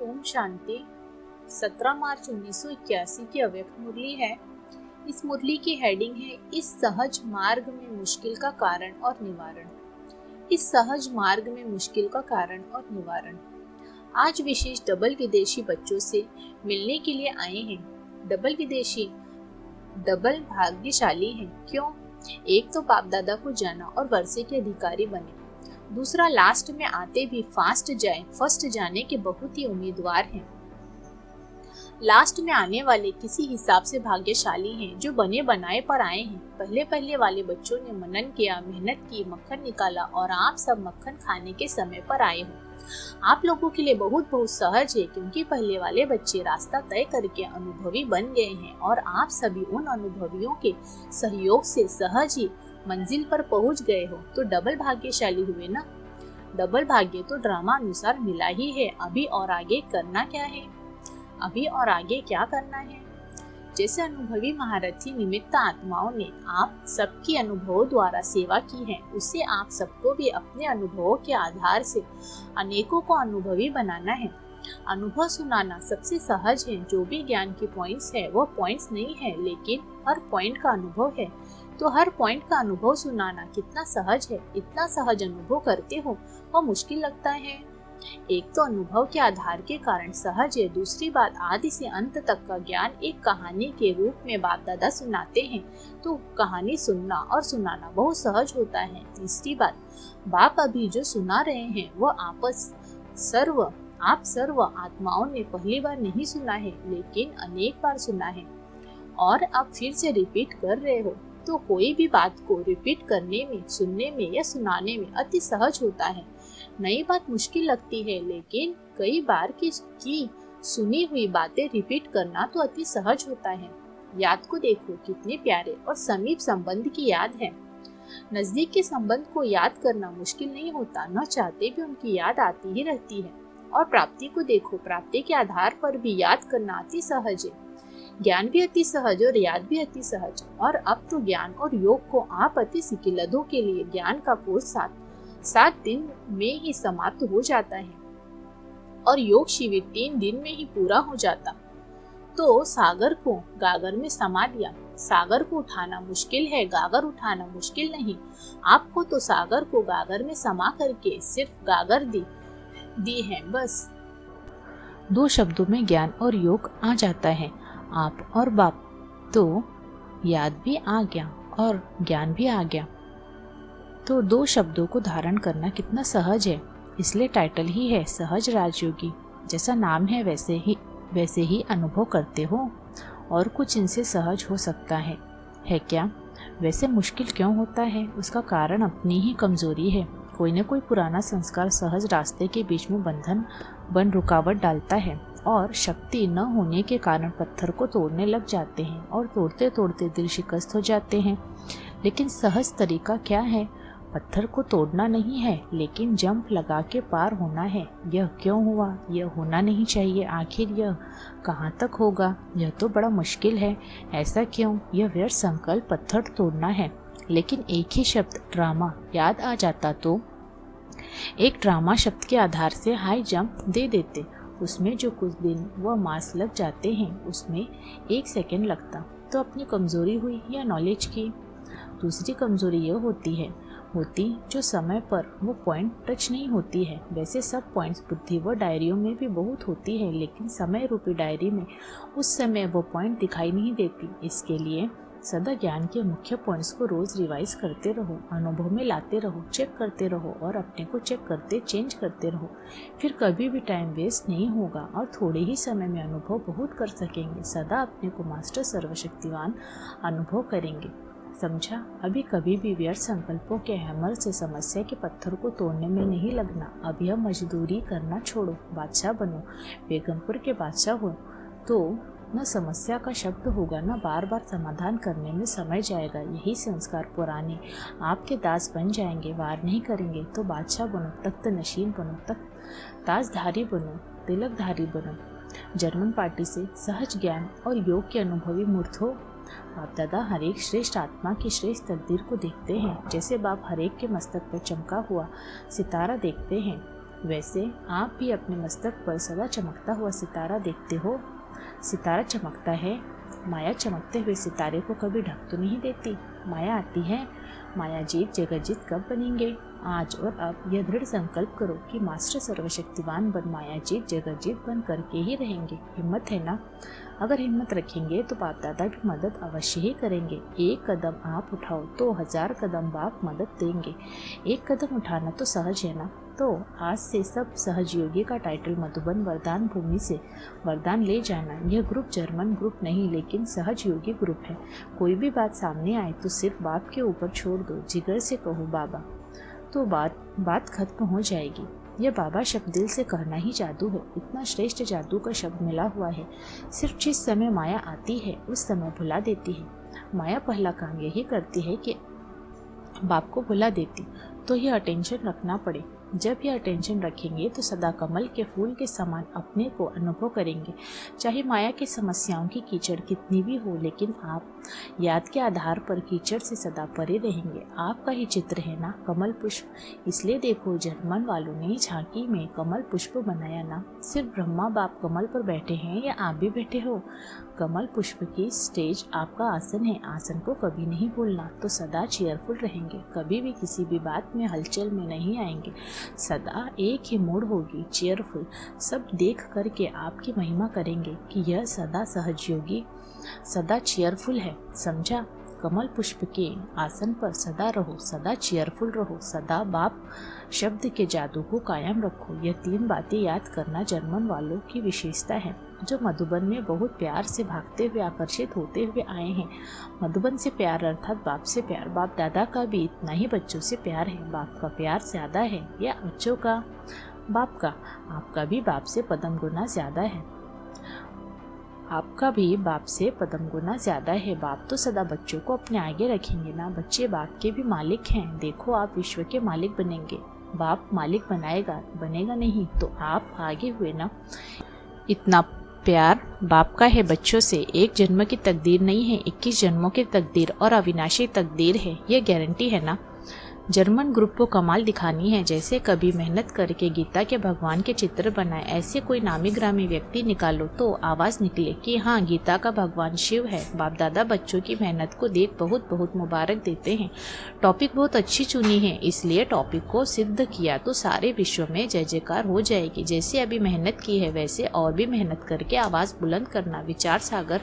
ओम शांति। 17 मार्च 1981 की अव्यक्त मुरली है। इस मुरली की हेडिंग है इस सहज मार्ग में मुश्किल का कारण और निवारण। इस सहज मार्ग में मुश्किल का कारण और निवारण। आज विशेष डबल विदेशी बच्चों से मिलने के लिए आए हैं। डबल विदेशी डबल भाग्यशाली हैं। क्यों? एक तो बाप दादा को जाना और वर्षे के अधिकारी बने, दूसरा लास्ट में आते भी फर्स्ट जाने के बहुत ही उम्मीदवार हैं। लास्ट में आने वाले किसी हिसाब से भाग्यशाली हैं जो बने बनाए पर आए हैं। पहले वाले बच्चों ने मनन किया, मेहनत की, मक्खन निकाला और आप सब मक्खन खाने के समय पर आए हो। आप लोगों के लिए बहुत सहज है क्योंकि पहले वाले बच्चे रास्ता तय करके अनुभवी बन गए हैं और आप सभी उन अनुभवियों के सहयोग से सहज ही मंजिल पर पहुंच गए हो। तो डबल भाग्यशाली हुए ना। डबल भाग्य तो ड्रामा अनुसार मिला ही है। अभी और आगे करना क्या है? अभी और आगे क्या करना है? जैसे अनुभवी महारथी निमित्त आत्माओं ने आप सबकी अनुभवों द्वारा सेवा की है, उससे आप सबको भी अपने अनुभवों के आधार से अनेकों को अनुभवी बनाना है। अनुभव सुनाना सबसे सहज है। जो भी ज्ञान की पॉइंट्स है वो पॉइंट्स नहीं है, लेकिन हर पॉइंट का अनुभव है। तो हर पॉइंट का अनुभव सुनाना कितना सहज है। इतना सहज अनुभव करते हो वो मुश्किल लगता है। एक तो अनुभव के आधार के कारण सहज है, दूसरी बात आदि से अंत तक का ज्ञान एक कहानी के रूप में बाप दादा सुनाते हैं, तो कहानी सुनना और सुनाना बहुत सहज होता है। तीसरी बात, बाप अभी जो सुना रहे हैं वो आप सर्व आत्माओं ने पहली बार नहीं सुना है, लेकिन अनेक बार सुना है और अब फिर से रिपीट कर रहे हो। तो कोई भी बात को रिपीट करने में, सुनने में या सुनाने में अति सहज होता है। नई बात मुश्किल लगती है, लेकिन कई बार की सुनी हुई बातें रिपीट करना तो अति सहज होता है। याद को देखो, कितने प्यारे और समीप संबंध की याद है। नजदीक के संबंध को याद करना मुश्किल नहीं होता, न चाहते भी उनकी याद आती ही रहती है। और प्राप्ति को देखो, प्राप्ति के आधार पर भी याद करना अति सहज है। ज्ञान भी अति सहज और याद भी अति सहज। और अब तो ज्ञान और योग को आप अति सिकिलदों के लिए ज्ञान का कोर्स 7 दिन में ही समाप्त हो जाता है और योग शिविर 3 दिन में ही पूरा हो जाता। तो सागर को गागर में समा दिया। सागर को उठाना मुश्किल है, गागर उठाना मुश्किल नहीं। आपको तो सागर को गागर में समा करके सिर्फ गागर दी है बस। 2 शब्दों में ज्ञान और योग आ जाता है। आप और बाप, तो याद भी आ गया और ज्ञान भी आ गया। तो 2 शब्दों को धारण करना कितना सहज है। इसलिए टाइटल ही है सहज राजयोगी। जैसा नाम है वैसे ही अनुभव करते हो और कुछ इनसे सहज हो सकता है क्या? वैसे मुश्किल क्यों होता है? उसका कारण अपनी ही कमजोरी है। कोई न कोई पुराना संस्कार सहज रास्ते के बीच में बंधन बन रुकावट डालता है और शक्ति न होने के कारण पत्थर को तोड़ने लग जाते हैं और तोड़ते तोड़ते दिल शिकस्त हो जाते हैं। लेकिन सहज तरीका क्या है? पत्थर को तोड़ना नहीं है, लेकिन जंप लगा के पार होना है। यह क्यों हुआ? यह होना नहीं चाहिए। आखिर यह कहाँ तक होगा? यह तो बड़ा मुश्किल है। ऐसा क्यों? यह व्यर्थ संकल्प पत्थर तोड़ना है। लेकिन एक ही शब्द ड्रामा याद आ जाता तो एक ड्रामा शब्द के आधार से हाई जंप दे देते। उसमें जो कुछ दिन व मास लग जाते हैं उसमें 1 सेकंड लगता। तो अपनी कमजोरी हुई या नॉलेज की? दूसरी कमजोरी यह होती जो समय पर वो पॉइंट टच नहीं होती है। वैसे सब पॉइंट्स बुद्धि व डायरियों में भी बहुत होती है, लेकिन समय रूपी डायरी में उस समय वो पॉइंट दिखाई नहीं देती। इसके लिए सदा ज्ञान के मुख्य पॉइंट्स को रोज रिवाइज करते रहो, अनुभव में लाते रहो, चेक करते रहो और अपने को चेंज करते रहो। फिर कभी भी टाइम वेस्ट नहीं होगा और थोड़े ही समय में अनुभव बहुत कर सकेंगे। सदा अपने को मास्टर सर्वशक्तिवान अनुभव करेंगे। समझा? अभी कभी भी व्यर्थ संकल्पों के हैमर से समस्या के पत्थर को तोड़ने में नहीं लगना। अभी अब मजदूरी करना छोड़ो, बादशाह बनो। बेगमपुर के बादशाह हो तो न समस्या का शब्द होगा, न बार बार समाधान करने में समय जाएगा। यही संस्कार पुराने आपके दास बन जाएंगे। वार नहीं करेंगे तो बादशाह बनो, तख्त नशीन बनो, ताजधारी बनो, तिलकधारी बनो। जर्मन पार्टी से सहज ज्ञान और योग के अनुभवी मूर्त हो। बाप दादा हरेक श्रेष्ठ आत्मा की श्रेष्ठ तकदीर को देखते हैं। जैसे बाप हरेक के मस्तक पर चमका हुआ सितारा देखते हैं, वैसे आप भी अपने मस्तक पर सदा चमकता हुआ सितारा देखते हो। सितारा चमकता है, माया चमकते हुए सितारे को कभी ढक तो नहीं देती। माया आती है, माया जीत जगजीत कब बनेंगे। आज और अब यह दृढ़ संकल्प करो कि मास्टर सर्वशक्तिवान बन माया जीत जगजीत बन करके ही रहेंगे। हिम्मत है ना? अगर हिम्मत रखेंगे तो बाप दादा भी मदद अवश्य ही करेंगे। एक कदम आप उठाओ तो 1000 कदम बाप मदद देंगे। एक कदम उठाना तो सहज है ना? तो आज से सब सहजयोगी का टाइटल मधुबन वरदान भूमि से वरदान ले जाना। यह ग्रुप जर्मन ग्रुप नहीं लेकिन सहजयोगी ग्रुप है। कोई भी बात सामने आए तो सिर्फ बाप के ऊपर छोड़ दो, जिगर से कहो बाबा, तो बात खत्म हो जाएगी। यह बाबा शब्द दिल से कहना ही जादू है। इतना श्रेष्ठ जादू का शब्द मिला हुआ है। सिर्फ जिस समय माया आती है उस समय भुला देती है। माया पहला काम यही करती है कि बाप को भुला देती, तो यह अटेंशन रखना पड़े। जब यह अटेंशन रखेंगे तो सदा कमल के फूल के समान अपने को अनुभव करेंगे। चाहे माया की समस्याओं की कीचड़ कितनी भी हो, लेकिन आप याद के आधार पर कीचड़ से सदा परे रहेंगे। आपका ही चित्र है ना कमल पुष्प। इसलिए देखो, जर्मन वालों ने झांकी में कमल पुष्प बनाया ना। सिर्फ ब्रह्मा बाप कमल पर बैठे हैं या आप भी बैठे हो? कमल पुष्प की स्टेज आपका आसन है। आसन को कभी नहीं भूलना, तो सदा चेयरफुल रहेंगे। कभी भी किसी भी बात में हलचल में नहीं आएंगे। सदा एक ही मूड होगी, चेयरफुल। सब देख करके आपकी महिमा करेंगे कि यह सदा सहजयोगी, सदा चेयरफुल है। समझा? कमल पुष्प के आसन पर सदा रहो, सदा चेयरफुल रहो, सदा बाप शब्द के जादू को कायम रखो। यह 3 बातें याद करना जर्मन वालों की विशेषता है, जो मधुबन में बहुत प्यार से भागते हुए आकर्षित होते हुए आए हैं। मधुबन से प्यार अर्थात बाप से प्यार। बाप दादा का भी इतना ही बच्चों से प्यार है। बाप का प्यार ज्यादा है या बच्चों का? बाप का। आपका भी बाप से पदम गुना ज्यादा है। आपका भी बाप से पदम गुना ज्यादा है। बाप तो सदा बच्चों को अपने आगे रखेंगे ना। बच्चे बाप के भी मालिक हैं। देखो, आप विश्व के मालिक बनेंगे। बाप मालिक बनेगा नहीं तो आप आगे हुए ना। इतना प्यार बाप का है बच्चों से। एक जन्म की तकदीर नहीं है, 21 जन्मों की तकदीर और अविनाशी तकदीर है। यह गारंटी है ना। जर्मन ग्रुप को कमाल दिखानी है। जैसे कभी मेहनत करके गीता के भगवान के चित्र बनाए, ऐसे कोई नामी ग्रामी व्यक्ति निकालो तो आवाज निकले कि हाँ, गीता का भगवान शिव है। बाप दादा बच्चों की मेहनत को देख बहुत बहुत मुबारक देते हैं। टॉपिक बहुत अच्छी चुनी है, इसलिए टॉपिक को सिद्ध किया तो सारे विश्व में जय जयकार हो जाएगी। जैसे अभी मेहनत की है वैसे और भी मेहनत करके आवाज बुलंद करना। विचार सागर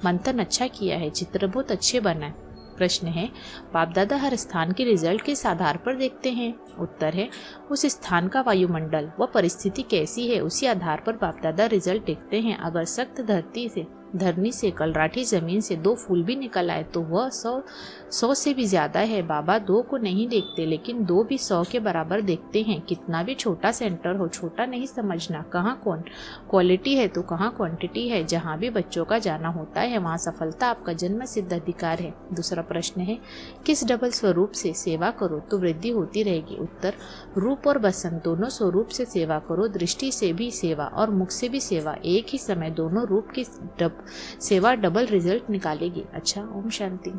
मंथन अच्छा किया है, चित्र बहुत अच्छे बनाए। प्रश्न है, बाप दादा हर स्थान के रिजल्ट किस आधार पर देखते हैं? उत्तर है, उस स्थान का वायुमंडल व परिस्थिति कैसी है उसी आधार पर बाप दादा रिजल्ट देखते हैं। अगर सख्त धरनी से कलराठी जमीन से 2 फूल भी निकल आए तो वह 100 से भी ज्यादा है। बाबा 2 को नहीं देखते, लेकिन 2 भी 100 के बराबर देखते हैं। कितना भी छोटा सेंटर हो, छोटा नहीं समझना। कहाँ क्वालिटी है तो कहाँ क्वांटिटी है। जहाँ भी बच्चों का जाना होता है वहाँ सफलता आपका जन्म सिद्ध अधिकार है। दूसरा प्रश्न है, किस डबल स्वरूप से सेवा करो तो वृद्धि होती रहेगी? उत्तर, रूप और बसंत दोनों स्वरूप से सेवा करो। दृष्टि से भी सेवा और मुख से भी सेवा। एक ही समय दोनों रूप की सेवा डबल रिजल्ट निकालेगी। अच्छा, ओम शांति।